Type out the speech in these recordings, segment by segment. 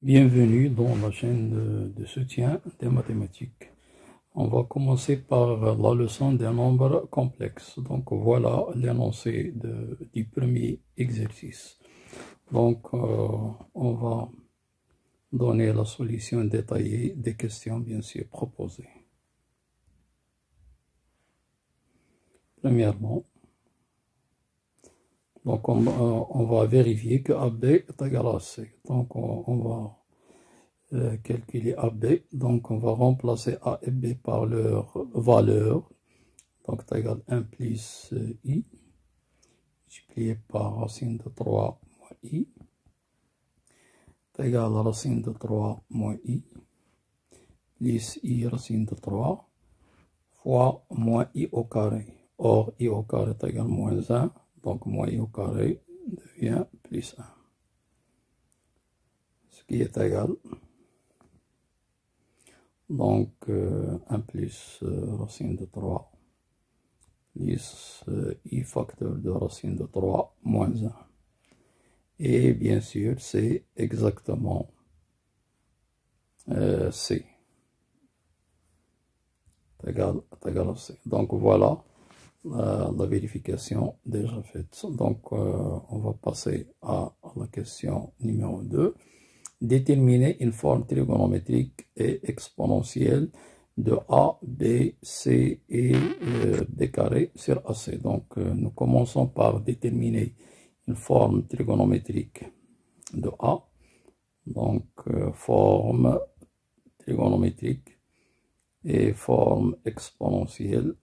Bienvenue dans la chaîne de soutien des mathématiques. On va commencer par la leçon des nombres complexes. Donc voilà l'énoncé du premier exercice. Donc on va donner la solution détaillée des questions bien sûr proposées. Premièrement, donc on va vérifier que AB est égal à C. Donc on va calculer AB. Donc on va remplacer A et B par leur valeur. Donc c'est égal à 1 plus I, multiplié par racine de 3 moins I, c'est égal à racine de 3 moins I, plus I racine de 3, fois moins I au carré. Or, I au carré est égal à moins 1, donc moins I au carré devient plus 1. Ce qui est égal, donc 1 plus racine de 3, plus I facteur de racine de 3 moins 1. Et bien sûr, c'est exactement C. C'est égal à C. Donc voilà la vérification déjà faite. Donc on va passer à la question numéro 2. Déterminer une forme trigonométrique et exponentielle de A, B, C et B carré sur AC. Donc nous commençons par déterminer une forme trigonométrique de A. Donc forme trigonométrique et forme exponentielle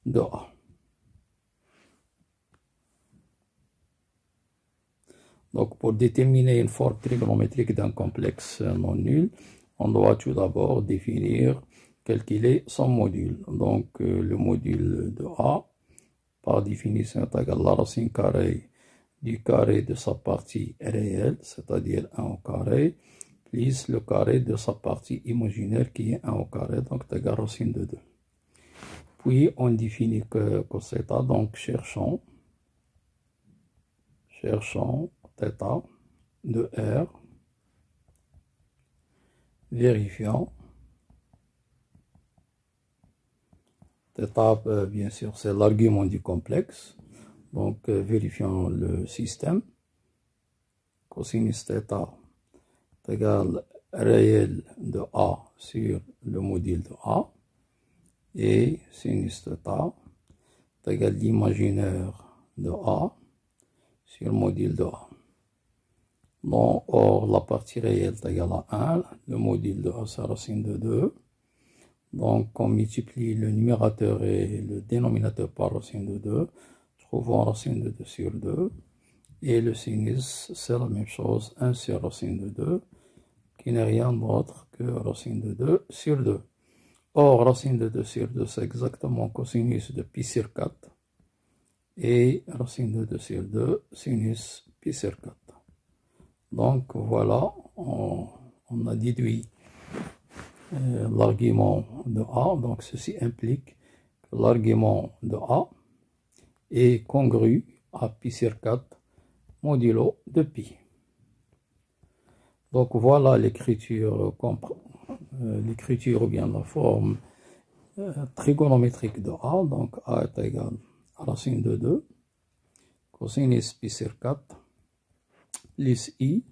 de A. Donc pour déterminer une forme trigonométrique d'un complexe non nul, on doit tout d'abord définir, calculer son module. Donc le module de A, par définition, est égal à la racine carrée du carré de sa partie réelle, c'est-à-dire 1 au carré, plus le carré de sa partie imaginaire qui est 1 au carré, donc c'est égal à racine de 2. Puis on définit que θ, donc cherchons θ de R, vérifiant. θ, bien sûr, c'est l'argument du complexe. Donc, vérifions le système. Cosinus θ est égal réel de A sur le module de A. Et sinus θ est égal l'imaginaire de A sur le module de A. Bon, or, la partie réelle est égale à 1. Le module de A, c'est racine de 2. Donc, on multiplie le numérateur et le dénominateur par racine de 2. Trouvons racine de 2 sur 2. Et le sinus, c'est la même chose, 1 sur racine de 2, qui n'est rien d'autre que racine de 2 sur 2. Or, racine de 2 sur 2, c'est exactement cosinus de pi sur 4. Et racine de 2 sur 2, sinus pi sur 4. Donc, voilà, on a déduit l'argument de A. Donc, ceci implique que l'argument de A est congru à pi sur 4 modulo de pi. Donc, voilà l'écriture ou bien la forme trigonométrique de A. Donc, A est égal à racine de 2, cosinus pi sur 4, plus I,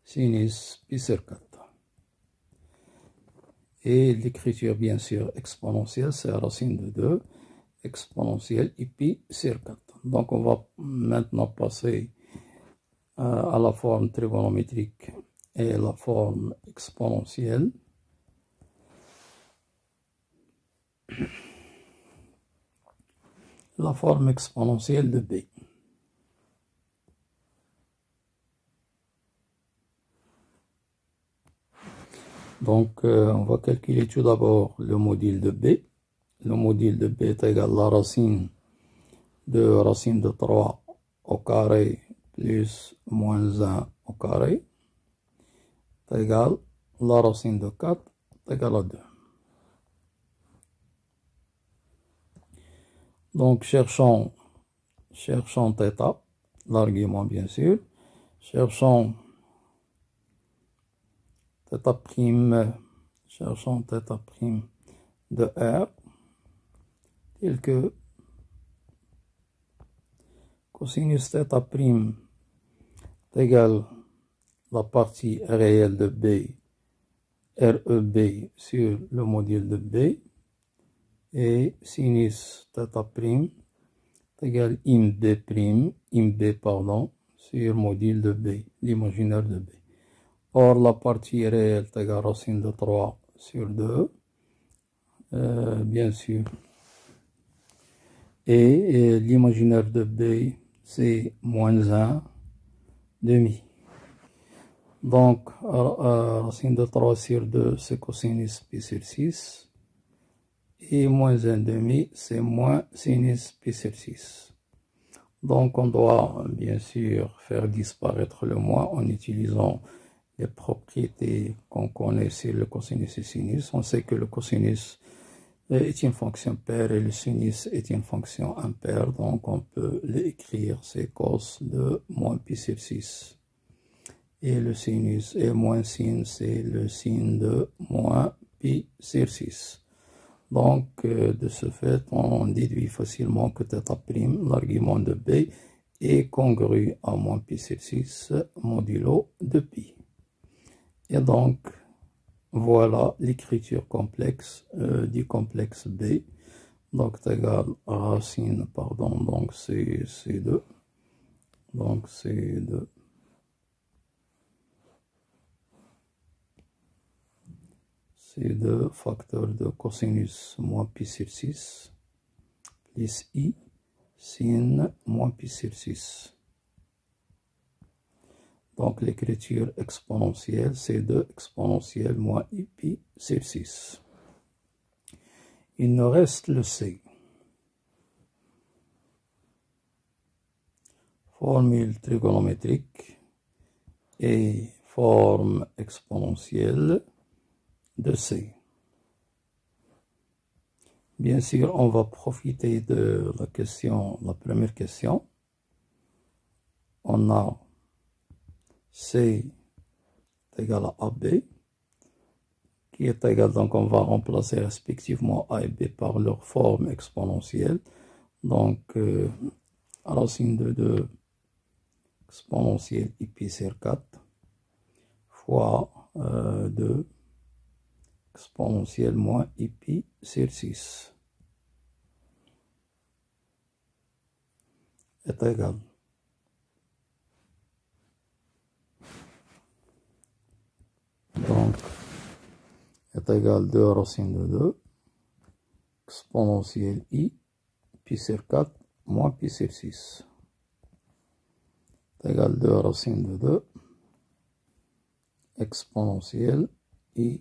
sinus pi sur 4. Et l'écriture, bien sûr, exponentielle, c'est racine de 2, exponentielle et pi sur 4. Donc, on va maintenant passer à la forme trigonométrique et la forme exponentielle. La forme exponentielle de B. Donc, on va calculer tout d'abord le module de B. Le module de B est égal à la racine de 3 au carré plus moins 1 au carré. C'est égal à la racine de 4 est égal à 2. Donc, cherchons θ, l'argument bien sûr. Cherchons θ', cherchons θ' de R, tel que cosinus θ' égale la partie réelle de B, REB sur le module de B, et sinus θ' égale IMB, pardon, sur module de B, l'imaginaire de B. Or, la partie réelle égale racine de 3 sur 2, bien sûr. Et l'imaginaire de B, c'est moins 1 demi. Donc, racine de 3 sur 2, c'est cosinus pi sur 6. Et moins 1 demi, c'est moins sinus pi sur 6. Donc, on doit, bien sûr, faire disparaître le moins en utilisant les propriétés qu'on connaît sur le cosinus et sinus. On sait que le cosinus est une fonction paire et le sinus est une fonction impaire. Donc, on peut l'écrire, c'est cos de moins pi sur 6. Et le sinus et moins sin, c'est le sin de moins pi sur 6. Donc, de ce fait, on déduit facilement que θ', l'argument de B, est congru à moins pi sur 6 modulo de pi. Et donc, voilà l'écriture complexe du complexe B. Donc, égale racine, pardon, donc c'est C2. Donc, C2. C2 facteur de cosinus moins pi sur 6 plus I sin moins pi sur 6. Donc l'écriture exponentielle, C2 exponentielle moins I pi sur 6. Il nous reste le C. Formule trigonométrique et forme exponentielle de C. Bien sûr, on va profiter de la première question. On a C égale à AB, qui est égal, donc on va remplacer respectivement A et B par leur forme exponentielle. Donc, racine de 2 exponentielle I pi sur 4 fois 2 exponentielle moins I pi sur 6 est égal. Donc, est égal 2 racine de 2 exponentielle I pi sur 4 moins pi sur 6 est égal 2 racine de 2 exponentielle I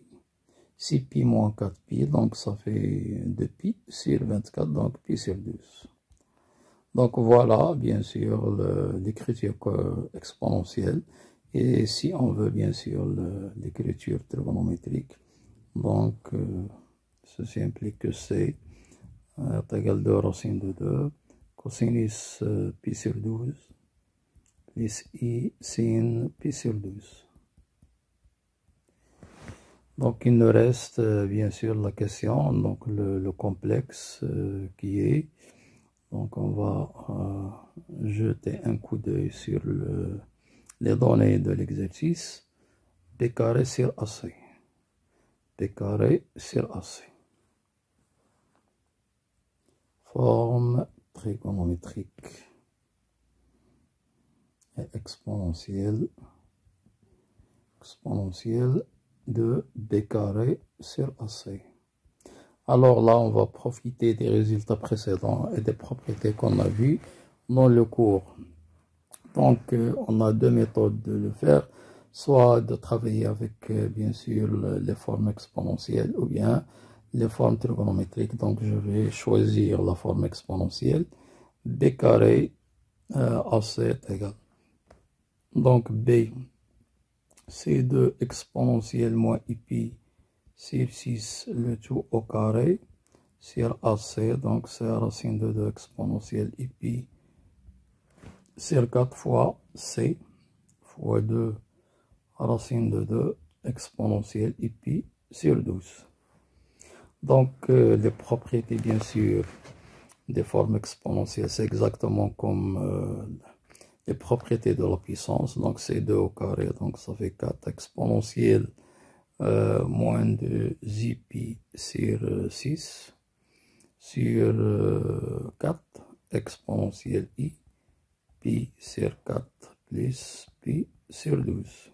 6 pi moins 4 pi, donc ça fait 2 pi sur 24, donc pi sur 12. Donc voilà, bien sûr, l'écriture exponentielle. Et si on veut, bien sûr, l'écriture trigonométrique, donc ceci implique que C est égal 2 racine de 2, cosinus pi sur 12, plus I sin pi sur 12. Donc il nous reste bien sûr la question, donc le complexe qui est, donc on va jeter un coup d'œil sur les données de l'exercice. B carré sur AC. B carré sur AC. Forme trigonométrique et exponentielle de B carré sur AC. Alors là, on va profiter des résultats précédents et des propriétés qu'on a vues dans le cours. Donc, on a deux méthodes de le faire, soit de travailler avec, bien sûr, les formes exponentielles ou bien les formes trigonométriques. Donc, je vais choisir la forme exponentielle. B carré AC est égal. Donc, B, c'est 2 exponentielle moins I pi sur 6 le tout au carré sur AC, donc c'est racine de 2 exponentielle I pi sur 4 fois C fois 2 racine de 2 exponentielle pi sur 12. Donc, les propriétés, bien sûr, des formes exponentielles, c'est exactement comme les propriétés de la puissance. Donc, c'est 2 au carré, donc ça fait 4 exponentielle moins de pi sur 6 sur 4 exponentielle i pi sur 4 plus pi sur 12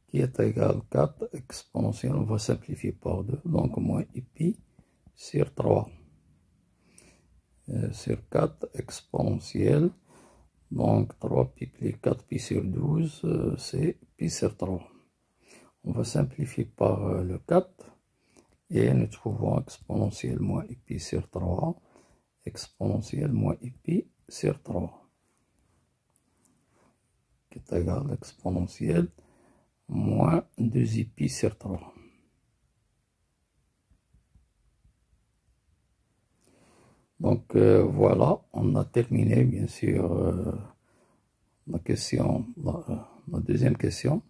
qui est égal à 4 exponentielle, on va simplifier par 2, donc moins pi sur 3 sur 4 exponentielle, donc 3 pi plus 4 pi sur 12, c'est pi sur 3. On va simplifier par le 4 et nous trouvons exponentielle moins pi sur 3, exponentielle moins pi sur 3, qui est égal à exponentielle moins 2 pi sur 3. Donc voilà, on a terminé bien sûr la question, la deuxième question.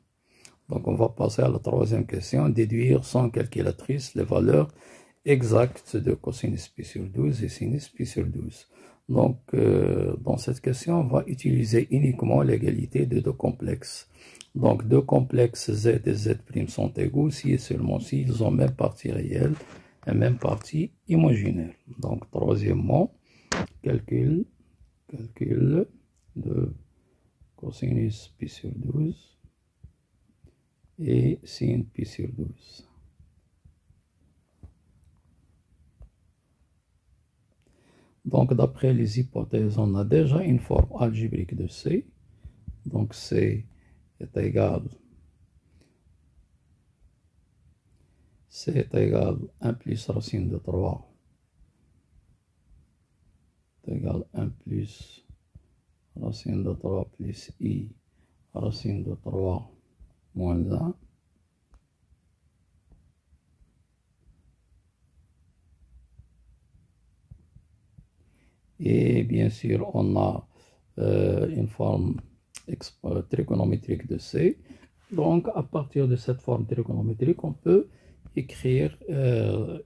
Donc on va passer à la troisième question, déduire sans calculatrice les valeurs exactes de cosinus pi sur 12 et sinus pi sur 12. Donc dans cette question, on va utiliser uniquement l'égalité de deux complexes. Donc deux complexes z et z' sont égaux si et seulement si ils ont même partie réelle et même partie imaginaire. Donc troisièmement, calcul de cosinus pi sur 12 et sin pi sur 12. Donc d'après les hypothèses, on a déjà une forme algébrique de C. Donc C est égal à 1 plus racine de 3 est égal à 1 plus racine de 3 plus i racine de 3 moins 1. Et bien sûr, on a une forme trigonométrique de C. Donc, à partir de cette forme trigonométrique, on peut écrire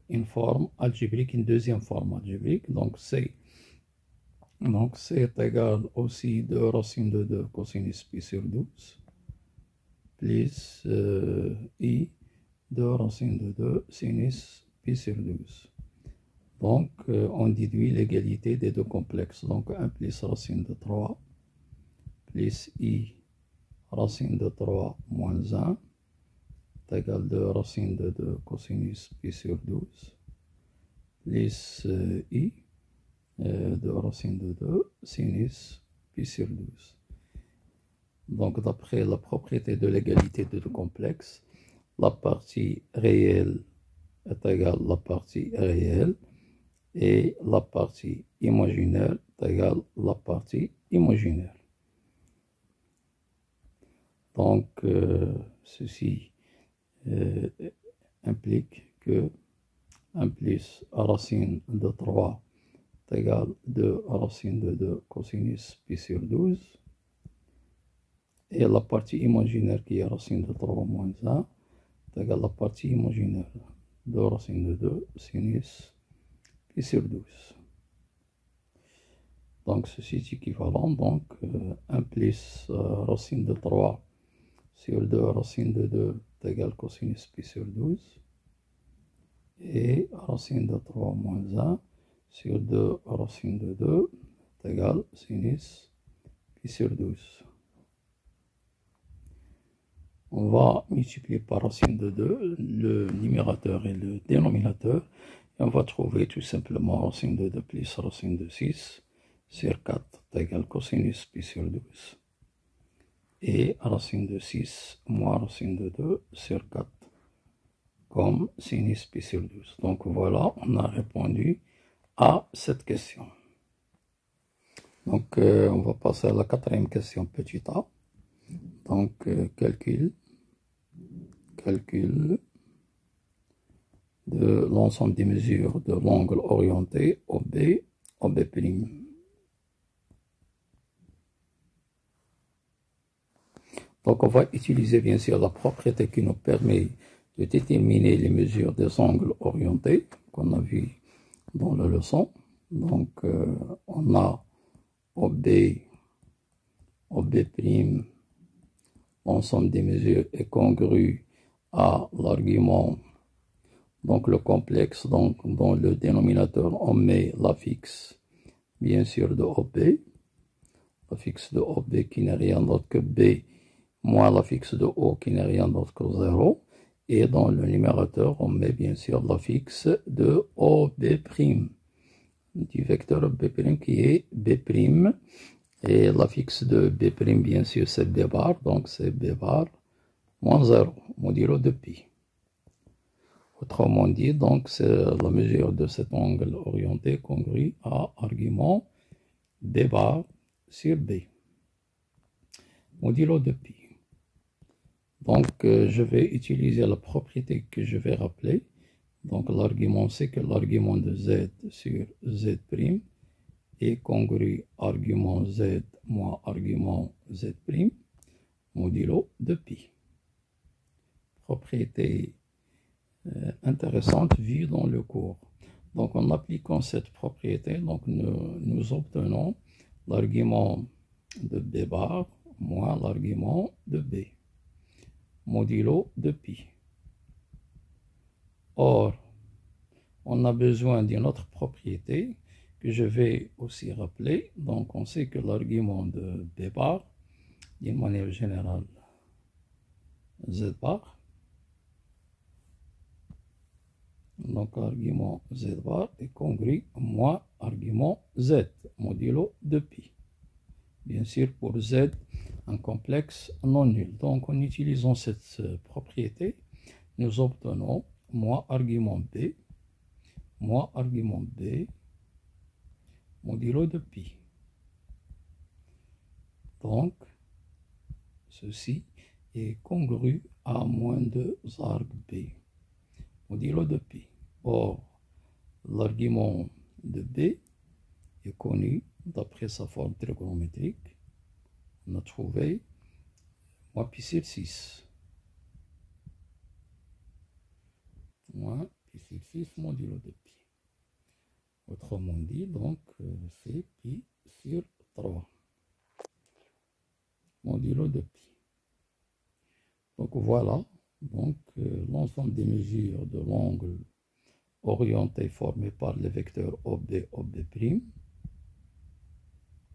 une forme algébrique, une deuxième forme algébrique. Donc, C est égal aussi de racine de 2 cosinus pi sur 12 plus i de racine de 2 sinus pi sur 12. Donc, on déduit l'égalité des deux complexes. Donc, 1 plus racine de 3 plus i racine de 3 moins 1 est égal à 2 racine de 2 cosinus pi sur 12 plus i de racine de 2 sinus pi sur 12. Donc, d'après la propriété de l'égalité de deux complexes, la partie réelle est égale à la partie réelle et la partie imaginaire est égale à la partie imaginaire. Donc, ceci implique que 1 plus racine de 3 est égal à 2 racine de 2 cosinus pi sur 12. Et la partie imaginaire qui est racine de 3 moins 1 est égale à la partie imaginaire de racine de 2 sinus pi sur 12. Donc ceci est équivalent. Donc 1 plus racine de 3 sur 2 racine de 2 est égal à cosinus pi sur 12. Et racine de 3 moins 1 sur 2 racine de 2 est égal à sinus pi sur 12. On va multiplier par racine de 2 le numérateur et le dénominateur. Et on va trouver tout simplement racine de 2 plus racine de 6 sur 4 est égal à cosinus pi sur 12. Et racine de 6 moins racine de 2 sur 4 comme sinus pi sur 12. Donc voilà, on a répondu à cette question. Donc on va passer à la quatrième question petit a. Donc calcul de l'ensemble des mesures de l'angle orienté OB, OB'. Donc, on va utiliser bien sûr la propriété qui nous permet de déterminer les mesures des angles orientés qu'on a vu dans la leçon. Donc, on a OB, OB', l'ensemble des mesures est congru à l'argument, donc le complexe, donc dans le dénominateur, on met l'affixe, bien sûr, de OB, l'affixe de OB qui n'est rien d'autre que B, moins l'affixe de O qui n'est rien d'autre que 0. Et dans le numérateur, on met bien sûr l'affixe de OB', du vecteur OB' qui est B'. Et l'affixe de B', bien sûr, c'est B bar, donc c'est B bar moins 0, modulo de pi. Autrement dit, donc, c'est la mesure de cet angle orienté congru à argument B bar sur B, modulo de pi. Donc, je vais utiliser la propriété que je vais rappeler. Donc, l'argument, c'est que l'argument de Z sur Z' est congru argument Z moins argument Z', modulo de pi. Propriété intéressante vue dans le cours. Donc, en appliquant cette propriété, donc nous obtenons l'argument de B bar moins l'argument de B, modulo de pi. Or, on a besoin d'une autre propriété que je vais aussi rappeler. Donc, on sait que l'argument de B bar, d'une manière générale, Z bar, donc argument Z bar est congru moins argument Z, modulo de pi. Bien sûr, pour Z, un complexe non nul. Donc, en utilisant cette propriété, nous obtenons moins argument B, modulo de pi. Donc, ceci est congru à moins 2 arg B, modulo de pi. Or, l'argument de B est connu d'après sa forme trigonométrique. On a trouvé moins pi sur 6. Moins pi sur 6 modulo de pi. Autrement dit, donc, c'est pi sur 3. Modulo de pi. Donc, voilà. Donc, l'ensemble des mesures de l'angle orienté formé par le vecteur OB, OB'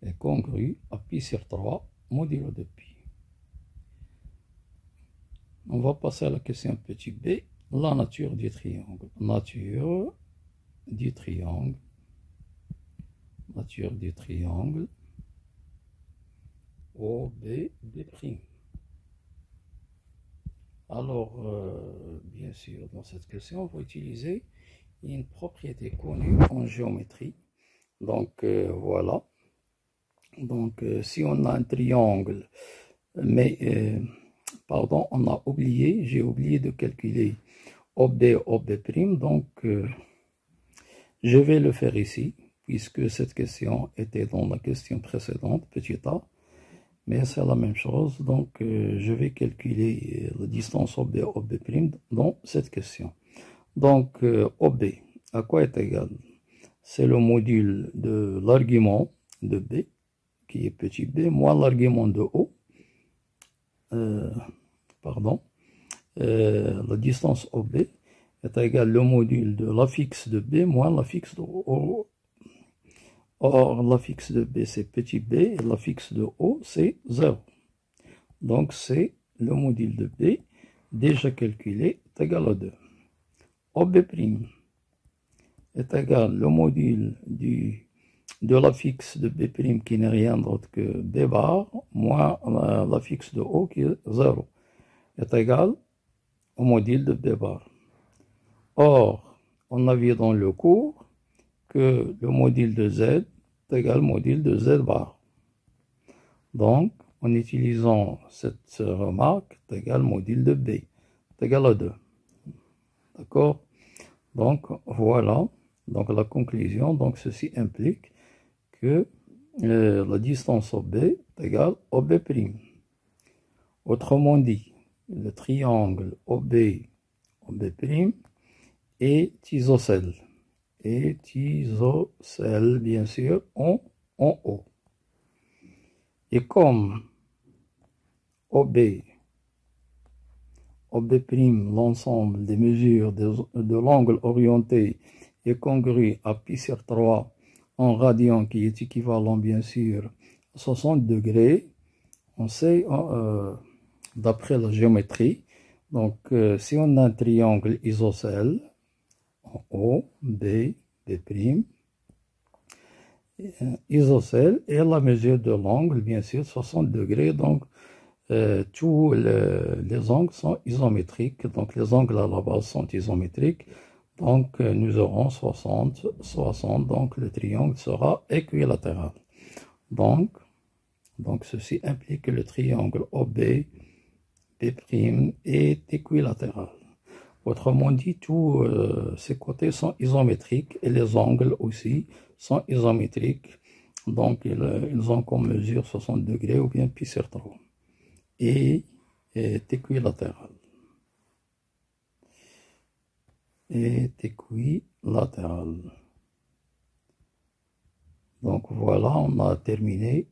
est congru à pi sur 3, modulo de pi. On va passer à la question petit b, la nature du triangle. Nature du triangle OB'B'. Alors, bien sûr, dans cette question, on va utiliser une propriété connue en géométrie. Donc, voilà. Donc, si on a un triangle, mais, pardon, j'ai oublié de calculer OB, OB'. Donc, je vais le faire ici, puisque cette question était dans la question précédente, petit a. Mais c'est la même chose, donc je vais calculer la distance OB, OB' dans cette question. Donc, OB, à quoi est égal? C'est le module de l'argument de B, qui est petit b, moins l'argument de O. La distance OB est égale le module de l'affixe de B moins l'affixe de O. Or, l'affixe de B, c'est petit b, et l'affixe de O, c'est 0. Donc, c'est le module de B, déjà calculé, est égal à 2. OB' est égal le module de l'affixe de B', qui n'est rien d'autre que B bar, moins l'affixe de O, qui est 0, est égal au module de B bar. Or, on a vu dans le cours que le module de Z est égal au module de Z bar. Donc, en utilisant cette remarque, est égal au module de B, est égal à 2. D'accord? Donc, voilà. Donc, la conclusion, donc ceci implique que la distance OB est égale OB'. Autrement dit, le triangle OB, OB' est isocèle. Est isocèle, bien sûr, en haut. Et comme OB, OB', l'ensemble des mesures de l'angle orienté est congru à pi sur 3 en radian, qui est équivalent, bien sûr, à 60 degrés, on sait, d'après la géométrie. Donc, si on a un triangle isocèle, en haut, B, B', isocèle, et la mesure de l'angle, bien sûr, 60 degrés. Donc, tous les angles sont isométriques. Donc, les angles à la base sont isométriques. Donc, nous aurons 60, 60. Donc, le triangle sera équilatéral. Donc, ceci implique que le triangle OB, B' est équilatéral. Autrement dit, tous ces côtés sont isométriques et les angles aussi sont isométriques. Donc, ils ont comme mesure 60 degrés ou bien pi sur 3. Et est équilatéral. Est équilatéral. Donc, voilà, on a terminé.